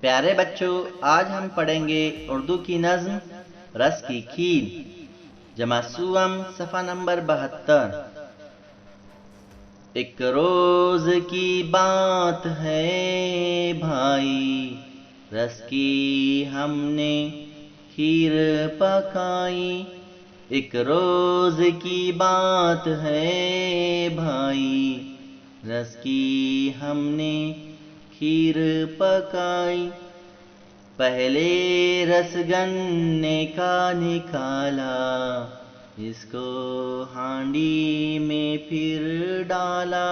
प्यारे बच्चों, आज हम पढ़ेंगे उर्दू की नज़्म रस की खीर। जमासुअम सफ़ा नंबर 72। एक रोज की बात है भाई, रस की हमने खीर पकाई। एक रोज की बात है भाई, रस की हमने खीर पकाई। पहले रस गन्ने का निकाला, इसको हांडी में फिर डाला।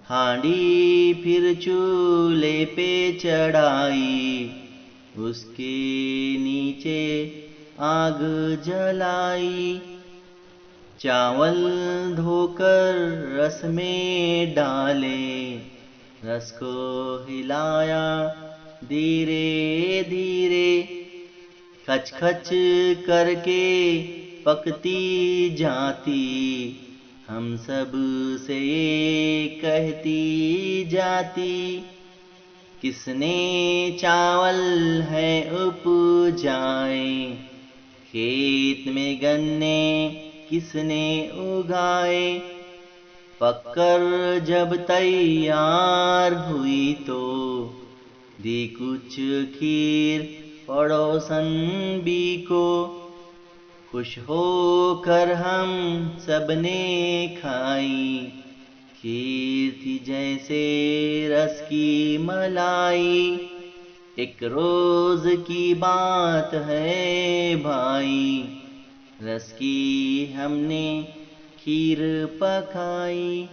हांडी फिर चूल्हे पे चढ़ाई, उसके नीचे आग जलाई। चावल धोकर रस में डाले, रस को हिलाया धीरे धीरे। खच खच करके पकती जाती, हम सब से ये कहती जाती। किसने चावल है उपजाए, खेत में गन्ने किसने उगाए। पककर जब तैयार हुई तो दी कुछ खीर पड़ोसन भी को। खुश होकर हम सबने खाई, खीर थी जैसे रस की मलाई। एक रोज की बात है भाई, रस की हमने खीर पकाई।